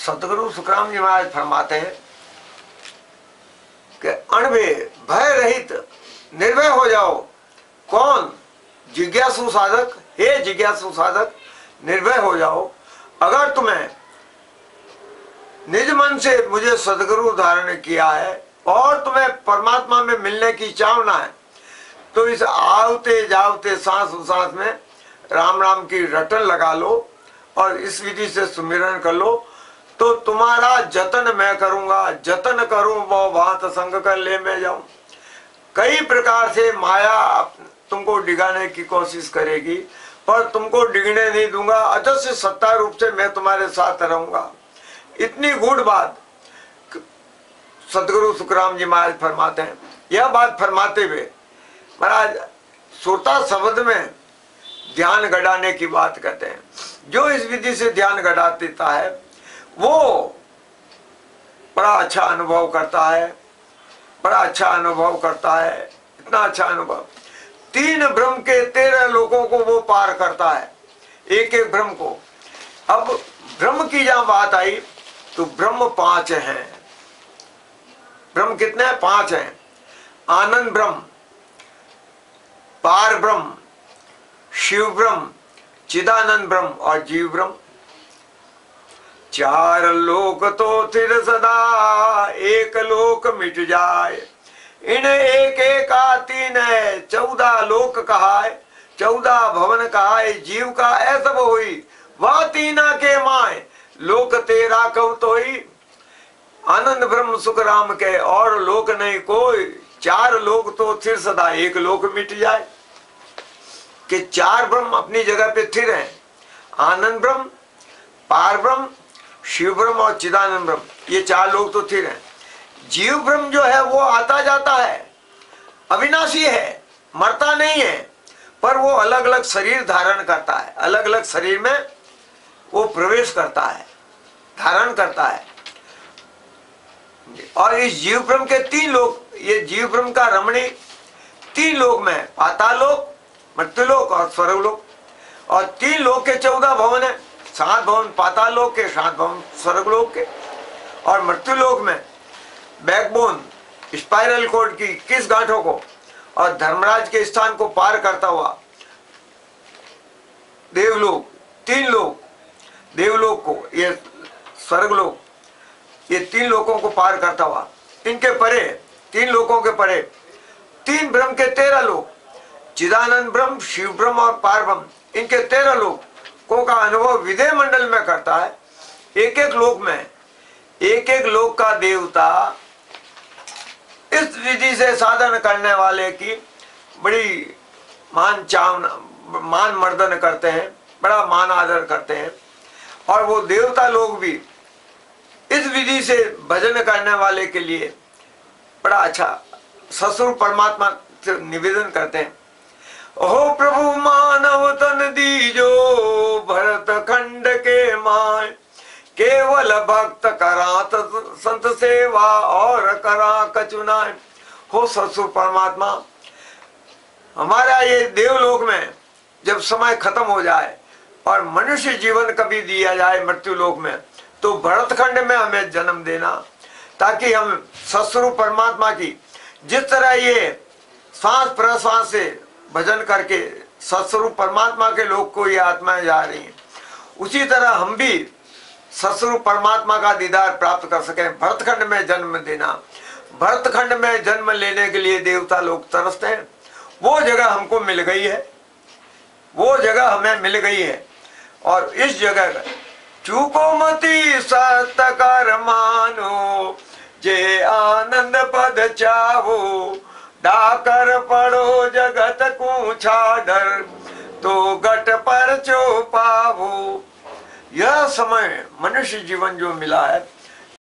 सतगुरु सुखराम जी महाराज फरमाते हैं कि अणभय भय रहित निर्भय हो जाओ। कौन? जिज्ञासु साधक। हे जिज्ञासु साधक, निर्भय हो जाओ। अगर तुम्हें निज मन से मुझे सदगुरु धारण किया है और तुम्हें परमात्मा में मिलने की चाहना है, तो इस आवते जावते सांस सांस में राम राम की रटन लगा लो और इस विधि से सुमिरन कर लो, तो तुम्हारा जतन मैं करूंगा। जतन करूं वो बात संग कर ले मैं जाऊं। कई प्रकार से माया तुमको डिगाने की कोशिश करेगी, पर तुमको डिगने नहीं दूंगा। अजस्य सत्ता रूप से मैं तुम्हारे साथ रहूंगा। इतनी गूढ़ बात सतगुरु सुखराम जी महाराज फरमाते हैं। यह बात फरमाते हुए महाराज श्रोता शब्द में ध्यान गड़ाने की बात कहते हैं। जो इस विधि से ध्यान गड़ा देता है वो बड़ा अच्छा अनुभव करता है, बड़ा अच्छा अनुभव करता है, इतना अच्छा अनुभव। 3 ब्रह्म के 13 लोगों को वो पार करता है, एक एक ब्रह्म को। अब ब्रह्म की जहां बात आई तो ब्रह्म 5 हैं। ब्रह्म कितने हैं? 5 हैं। आनंद ब्रह्म, पार ब्रह्म, शिव ब्रह्म, चिदानंद ब्रह्म और जीव ब्रह्म। 4 लोक तो थिर सदा, एक लोक मिट जाए। इन एक एक तीन है, 14 लोक कहाय। 14 भवन कहाय। जीव का ऐसा होई, वह तीना के माए। लोक तेरा कव तोई। आनंद ब्रह्म सुख राम के और लोक नहीं कोई। 4 लोक तो थिर सदा, एक लोक मिट जाए। कि 4 ब्रह्म अपनी जगह पे स्थिर हैं। आनंद ब्रह्म, पार ब्रह्म, शिव ब्रह्म और चिदानंद ब्रह्म, ये 4 लोग तो स्थिर हैं। जीव ब्रह्म जो है वो आता जाता है, अविनाशी है, मरता नहीं है, पर वो अलग अलग शरीर धारण करता है। अलग अलग शरीर में वो प्रवेश करता है, धारण करता है। और इस जीव ब्रह्म के 3 लोक, ये जीव ब्रह्म का रमणी 3 लोक में, पाताल लोक, मृत्युलोक और स्वर्गलोक। और 3 लोक के 14 भवन है। 7 भवन पाताल लोक के, 7 भवन स्वर्गलोक के। और मृत्युलोक में बैकबोन, स्पाइरल कोड की 21 गांठों को और धर्मराज के स्थान को पार करता हुआ देवलोक, 3 लोक, देवलोक को, ये स्वर्गलोक, ये 3 लोकों को पार करता हुआ, इनके परे, 3 लोकों के परे 3 ब्रह्म के 13 लोक, चिदानंद ब्रह्म, शिव ब्रह्म और पार ब्रह्म, इनके 13 लोकों का अनुभव विदेह मंडल में करता है। एक एक लोक में एक एक लोक का देवता इस विधि से साधन करने वाले की बड़ी मान मर्दन करते हैं, बड़ा मान आदर करते हैं। और वो देवता लोग भी इस विधि से भजन करने वाले के लिए बड़ा अच्छा ससुर परमात्मा से निवेदन करते हैं। हो प्रभु मानव तन दीजो, भरत खंड के माय। केवल भक्त करा संत सेवा और करा कचुनाय। हो ससुर परमात्मा, हमारा ये देवलोक में जब समय खत्म हो जाए और मनुष्य जीवन कभी दिया जाए मृत्युलोक में, तो भरतखंड में हमें जन्म देना, ताकि हम ससुर परमात्मा की जिस तरह ये श्वास प्रश्वास से भजन करके ससुर परमात्मा के लोग को ये आत्माएं जा रही हैं, उसी तरह हम भी ससुर परमात्मा का दीदार प्राप्त कर सकें। भरतखंड में जन्म देना, भरतखंड में जन्म लेने के लिए देवता लोग तरसते हैं। वो जगह हमको मिल गई है, वो जगह हमें मिल गई है। और इस जगह चूको मती सत कर मानो, जे आनंद पद चावो। डाकर पड़ो जगत को छाडर, तो गट पर चो पावो। यह समय मनुष्य जीवन जो मिला है